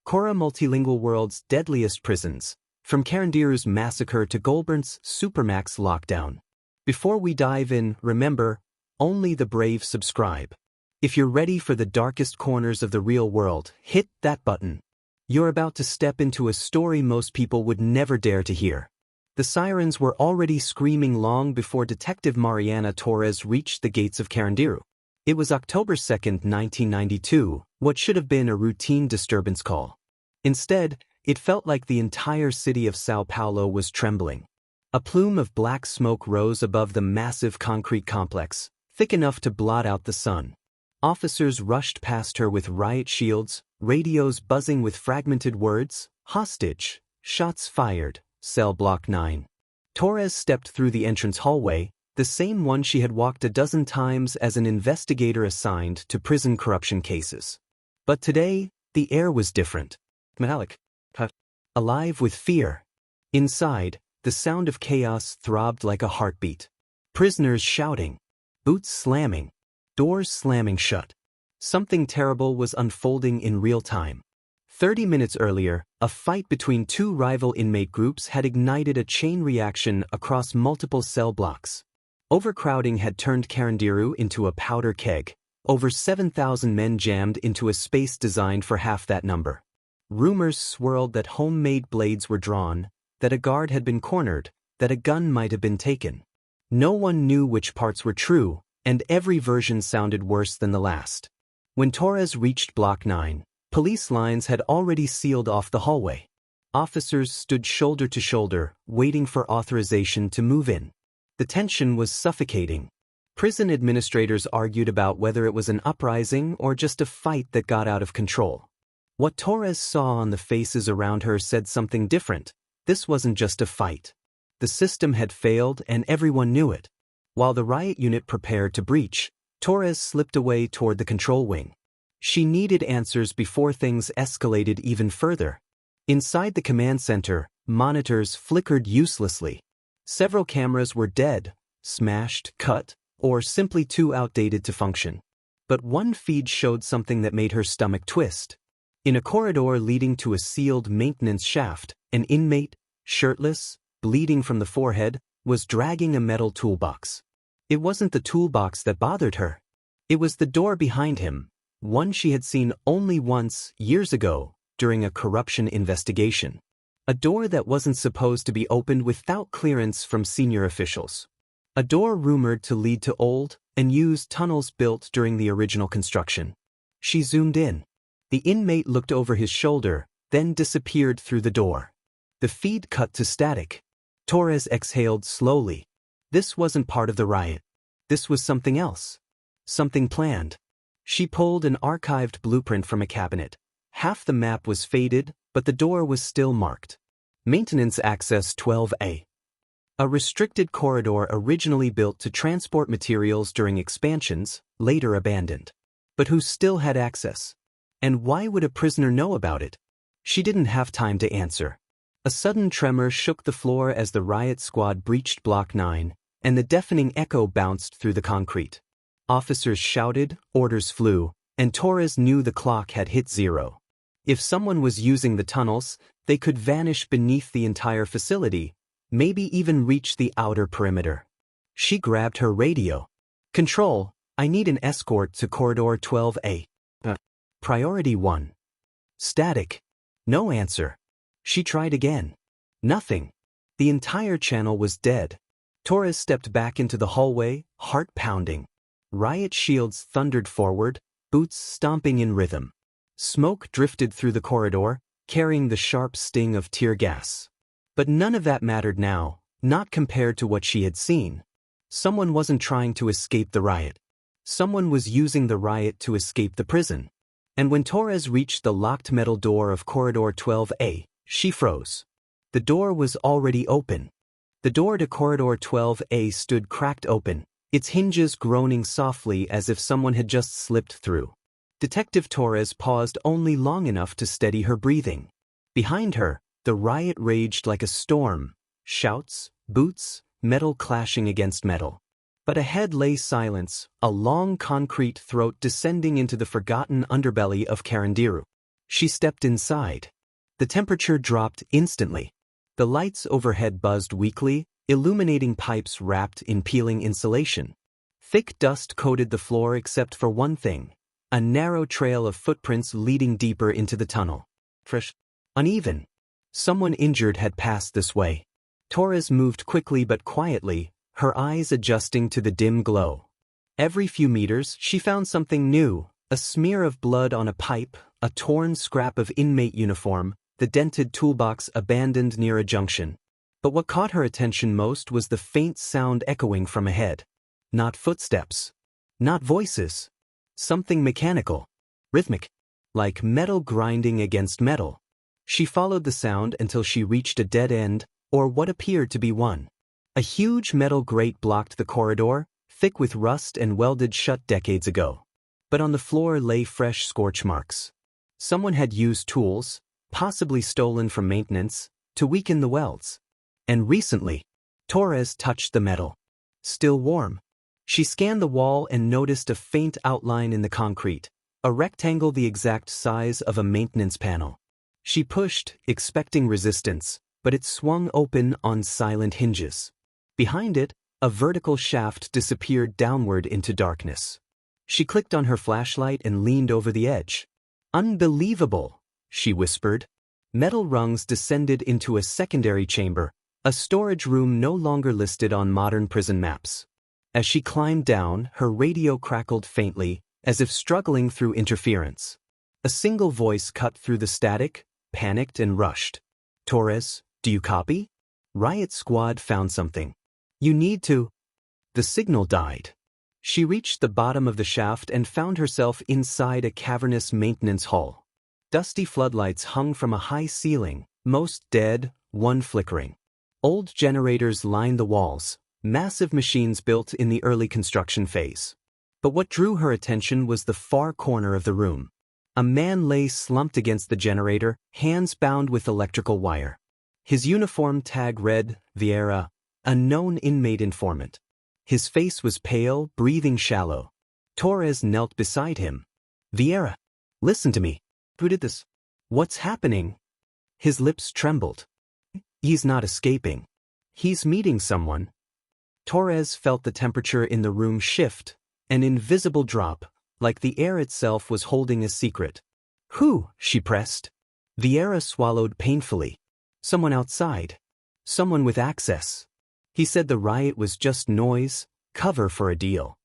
Cora multilingual world's deadliest prisons, from Carandiru's Massacre to Goulburn's Supermax lockdown. Before we dive in, remember, only the brave subscribe. If you're ready for the darkest corners of the real world, hit that button. You're about to step into a story most people would never dare to hear. The sirens were already screaming long before Detective Mariana Torres reached the gates of Carandiru. It was October 2, 1992, what should have been a routine disturbance call. Instead, it felt like the entire city of Sao Paulo was trembling. A plume of black smoke rose above the massive concrete complex, thick enough to blot out the sun. Officers rushed past her with riot shields, radios buzzing with fragmented words, hostage, shots fired, cell block 9. Torres stepped through the entrance hallway, the same one she had walked a dozen times as an investigator assigned to prison corruption cases. But today, the air was different. Metallic. Alive with fear. Inside, the sound of chaos throbbed like a heartbeat. Prisoners shouting. Boots slamming. Doors slamming shut. Something terrible was unfolding in real time. 30 minutes earlier, a fight between two rival inmate groups had ignited a chain reaction across multiple cell blocks. Overcrowding had turned Carandiru into a powder keg. Over 7,000 men jammed into a space designed for half that number. Rumors swirled that homemade blades were drawn, that a guard had been cornered, that a gun might have been taken. No one knew which parts were true, and every version sounded worse than the last. When Torres reached Block 9, police lines had already sealed off the hallway. Officers stood shoulder to shoulder, waiting for authorization to move in. The tension was suffocating. Prison administrators argued about whether it was an uprising or just a fight that got out of control. What Torres saw on the faces around her said something different. This wasn't just a fight. The system had failed and everyone knew it. While the riot unit prepared to breach, Torres slipped away toward the control wing. She needed answers before things escalated even further. Inside the command center, monitors flickered uselessly. Several cameras were dead, smashed, cut, or simply too outdated to function. But one feed showed something that made her stomach twist. In a corridor leading to a sealed maintenance shaft, an inmate, shirtless, bleeding from the forehead, was dragging a metal toolbox. It wasn't the toolbox that bothered her. It was the door behind him, one she had seen only once, years ago, during a corruption investigation. A door that wasn't supposed to be opened without clearance from senior officials. A door rumored to lead to old and used tunnels built during the original construction. She zoomed in. The inmate looked over his shoulder, then disappeared through the door. The feed cut to static. Torres exhaled slowly. This wasn't part of the riot. This was something else. Something planned. She pulled an archived blueprint from a cabinet. Half the map was faded, but the door was still marked. Maintenance Access 12A. A restricted corridor originally built to transport materials during expansions, later abandoned. But who still had access? And why would a prisoner know about it? She didn't have time to answer. A sudden tremor shook the floor as the riot squad breached Block 9, and the deafening echo bounced through the concrete. Officers shouted, orders flew, and Torres knew the clock had hit zero. If someone was using the tunnels, they could vanish beneath the entire facility, maybe even reach the outer perimeter. She grabbed her radio. Control, I need an escort to Corridor 12A. Priority 1. Static. No answer. She tried again. Nothing. The entire channel was dead. Torres stepped back into the hallway, heart pounding. Riot shields thundered forward, boots stomping in rhythm. Smoke drifted through the corridor, carrying the sharp sting of tear gas. But none of that mattered now, not compared to what she had seen. Someone wasn't trying to escape the riot. Someone was using the riot to escape the prison. And when Torres reached the locked metal door of Corridor 12A, she froze. The door was already open. The door to Corridor 12A stood cracked open, its hinges groaning softly as if someone had just slipped through. Detective Torres paused only long enough to steady her breathing. Behind her, the riot raged like a storm. Shouts, boots, metal clashing against metal. But ahead lay silence, a long concrete throat descending into the forgotten underbelly of Carandiru. She stepped inside. The temperature dropped instantly. The lights overhead buzzed weakly, illuminating pipes wrapped in peeling insulation. Thick dust coated the floor except for one thing: a narrow trail of footprints leading deeper into the tunnel. Fresh, uneven. Someone injured had passed this way. Torres moved quickly but quietly, her eyes adjusting to the dim glow. Every few meters, she found something new: a smear of blood on a pipe, a torn scrap of inmate uniform, the dented toolbox abandoned near a junction. But what caught her attention most was the faint sound echoing from ahead. Not footsteps. Not voices. Something mechanical. Rhythmic. Like metal grinding against metal. She followed the sound until she reached a dead end, or what appeared to be one. A huge metal grate blocked the corridor, thick with rust and welded shut decades ago. But on the floor lay fresh scorch marks. Someone had used tools, possibly stolen from maintenance, to weaken the welds. And recently, Torres touched the metal. Still warm. She scanned the wall and noticed a faint outline in the concrete, a rectangle the exact size of a maintenance panel. She pushed, expecting resistance, but it swung open on silent hinges. Behind it, a vertical shaft disappeared downward into darkness. She clicked on her flashlight and leaned over the edge. "Unbelievable," she whispered. Metal rungs descended into a secondary chamber, a storage room no longer listed on modern prison maps. As she climbed down, her radio crackled faintly, as if struggling through interference. A single voice cut through the static, panicked and rushed. "Torres, do you copy? Riot Squad found something. You need to..." The signal died. She reached the bottom of the shaft and found herself inside a cavernous maintenance hall. Dusty floodlights hung from a high ceiling, most dead, one flickering. Old generators lined the walls, massive machines built in the early construction phase. But what drew her attention was the far corner of the room. A man lay slumped against the generator, hands bound with electrical wire. His uniform tag read, Vieira, a known inmate informant. His face was pale, breathing shallow. Torres knelt beside him. "Vieira, listen to me. Who did this? What's happening?" His lips trembled. "He's not escaping. He's meeting someone." Torres felt the temperature in the room shift, an invisible drop, like the air itself was holding a secret. "Who?" she pressed. Vieira swallowed painfully. "Someone outside. Someone with access." He said the riot was just noise, cover for a deal.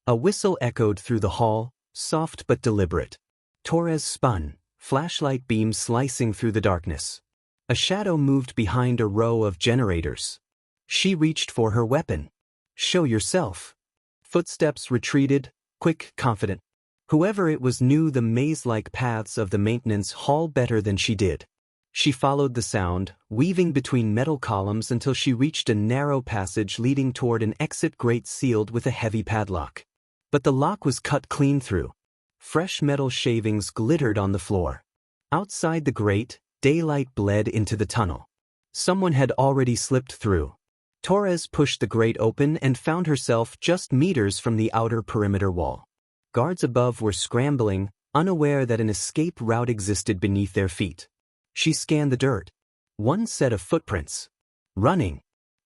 A whistle echoed through the hall, soft but deliberate. Torres spun, flashlight beam slicing through the darkness. A shadow moved behind a row of generators. She reached for her weapon. "Show yourself." Footsteps retreated, quick, confident. Whoever it was knew the maze-like paths of the maintenance hall better than she did. She followed the sound, weaving between metal columns until she reached a narrow passage leading toward an exit grate sealed with a heavy padlock. But the lock was cut clean through. Fresh metal shavings glittered on the floor. Outside the grate, daylight bled into the tunnel. Someone had already slipped through. Torres pushed the grate open and found herself just meters from the outer perimeter wall. Guards above were scrambling, unaware that an escape route existed beneath their feet. She scanned the dirt. One set of footprints. Running.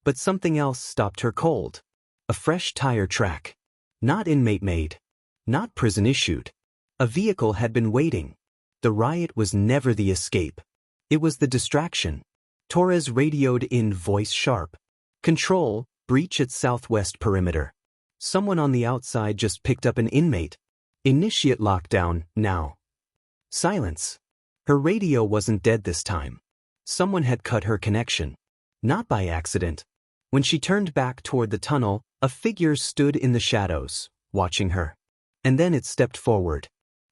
But something else stopped her cold. A fresh tire track. Not inmate-made. Not prison-issued. A vehicle had been waiting. The riot was never the escape. It was the distraction. Torres radioed in, voice sharp. "Control, breach at southwest perimeter. Someone on the outside just picked up an inmate. Initiate lockdown, now." Silence. Her radio wasn't dead this time. Someone had cut her connection. Not by accident. When she turned back toward the tunnel, a figure stood in the shadows, watching her. And then it stepped forward.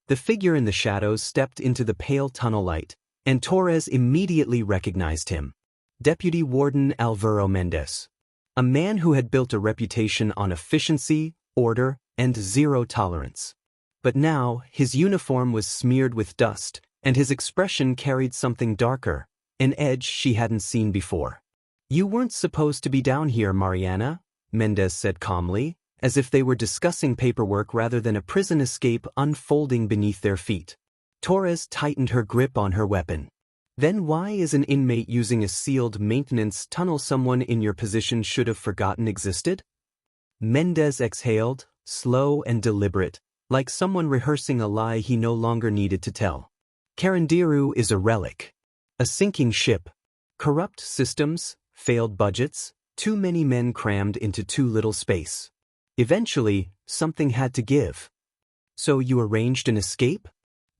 The figure in the shadows stepped into the pale tunnel light, and Torres immediately recognized him. Deputy Warden Alvaro Mendez. A man who had built a reputation on efficiency, order, and zero tolerance. But now, his uniform was smeared with dust, and his expression carried something darker, an edge she hadn't seen before. "You weren't supposed to be down here, Mariana," Mendez said calmly, as if they were discussing paperwork rather than a prison escape unfolding beneath their feet. Torres tightened her grip on her weapon. Then why is an inmate using a sealed maintenance tunnel someone in your position should have forgotten existed? Mendez exhaled, slow and deliberate, like someone rehearsing a lie he no longer needed to tell. Carandiru is a relic. A sinking ship. Corrupt systems, failed budgets, too many men crammed into too little space. Eventually, something had to give. So you arranged an escape?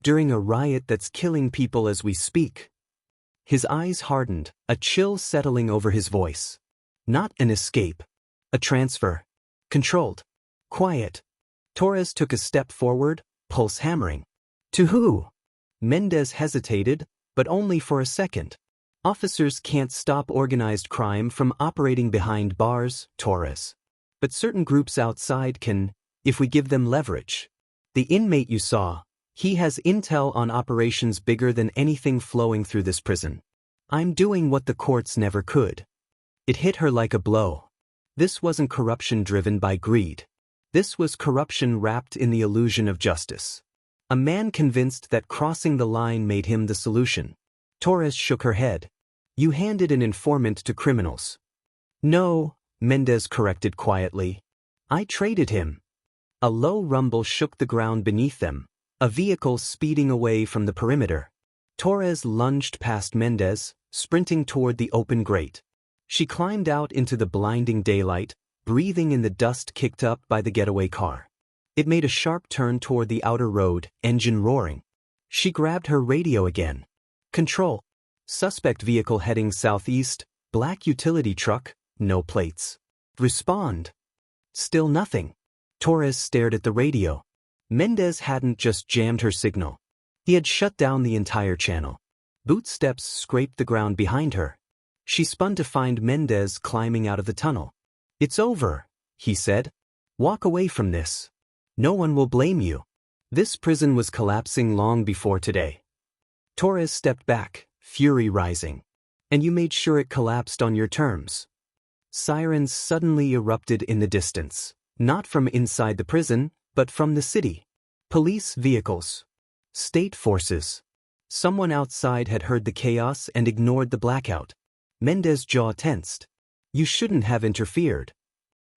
During a riot that's killing people as we speak. His eyes hardened, a chill settling over his voice. Not an escape. A transfer. Controlled. Quiet. Torres took a step forward, pulse hammering. To who? Mendez hesitated, but only for a second. Officers can't stop organized crime from operating behind bars, Torres. But certain groups outside can, if we give them leverage. The inmate you saw, he has intel on operations bigger than anything flowing through this prison. I'm doing what the courts never could. It hit her like a blow. This wasn't corruption driven by greed. This was corruption wrapped in the illusion of justice. A man convinced that crossing the line made him the solution. Torres shook her head. You handed an informant to criminals. No, Mendez corrected quietly. I traded him. A low rumble shook the ground beneath them, a vehicle speeding away from the perimeter. Torres lunged past Mendez, sprinting toward the open grate. She climbed out into the blinding daylight, breathing in the dust kicked up by the getaway car. It made a sharp turn toward the outer road, engine roaring. She grabbed her radio again. Control. Suspect vehicle heading southeast, black utility truck, no plates. Respond. Still nothing. Torres stared at the radio. Mendez hadn't just jammed her signal. He had shut down the entire channel. Boot steps scraped the ground behind her. She spun to find Mendez climbing out of the tunnel. It's over, he said. Walk away from this. No one will blame you. This prison was collapsing long before today. Torres stepped back, fury rising. And you made sure it collapsed on your terms. Sirens suddenly erupted in the distance, not from inside the prison, but from the city. Police vehicles. State forces. Someone outside had heard the chaos and ignored the blackout. Mendez's jaw tensed. You shouldn't have interfered.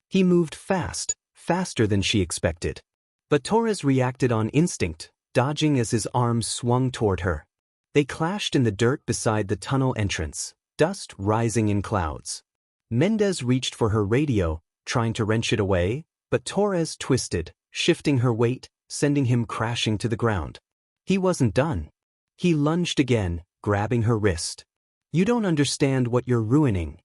He moved fast, faster than she expected. But Torres reacted on instinct, dodging as his arms swung toward her. They clashed in the dirt beside the tunnel entrance, dust rising in clouds. Mendez reached for her radio, trying to wrench it away, but Torres twisted, shifting her weight, sending him crashing to the ground. He wasn't done. He lunged again, grabbing her wrist. You don't understand what you're ruining.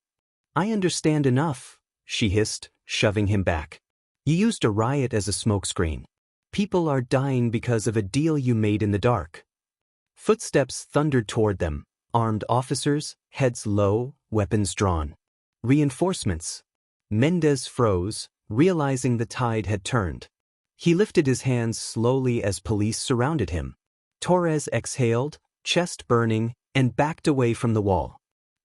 I understand enough, she hissed, shoving him back. You used a riot as a smokescreen. People are dying because of a deal you made in the dark. Footsteps thundered toward them, armed officers, heads low, weapons drawn. Reinforcements. Mendez froze, realizing the tide had turned. He lifted his hands slowly as police surrounded him. Torres exhaled, chest burning, and backed away from the wall.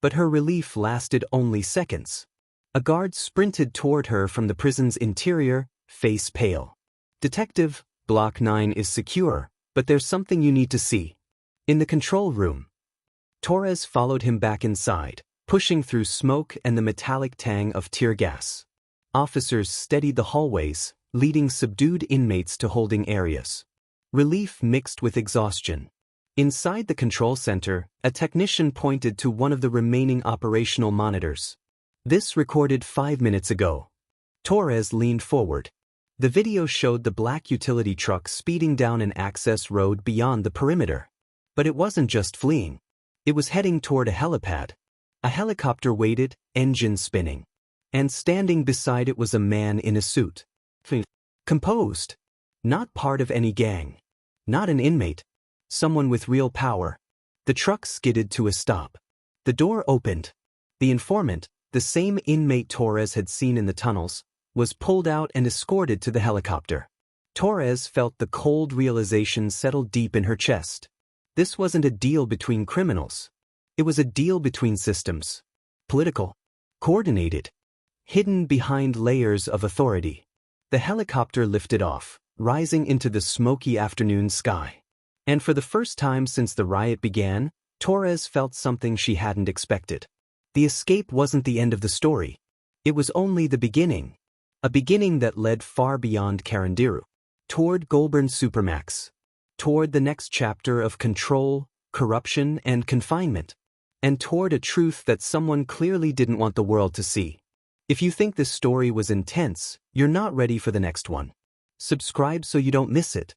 But her relief lasted only seconds. A guard sprinted toward her from the prison's interior, face pale. Detective, Block 9 is secure, but there's something you need to see. In the control room. Torres followed him back inside, pushing through smoke and the metallic tang of tear gas. Officers steadied the hallways, leading subdued inmates to holding areas. Relief mixed with exhaustion. Inside the control center, a technician pointed to one of the remaining operational monitors. This recorded 5 minutes ago. Torres leaned forward. The video showed the black utility truck speeding down an access road beyond the perimeter. But it wasn't just fleeing. It was heading toward a helipad. A helicopter waited, engine spinning. And standing beside it was a man in a suit. Composed. Not part of any gang. Not an inmate. Someone with real power. The truck skidded to a stop. The door opened. The informant, the same inmate Torres had seen in the tunnels, was pulled out and escorted to the helicopter. Torres felt the cold realization settle deep in her chest. This wasn't a deal between criminals. It was a deal between systems. Political. Coordinated. Hidden behind layers of authority. The helicopter lifted off, rising into the smoky afternoon sky. And for the first time since the riot began, Torres felt something she hadn't expected. The escape wasn't the end of the story. It was only the beginning. A beginning that led far beyond Carandiru. Toward Goulburn Supermax. Toward the next chapter of control, corruption, and confinement. And toward a truth that someone clearly didn't want the world to see. If you think this story was intense, you're not ready for the next one. Subscribe so you don't miss it.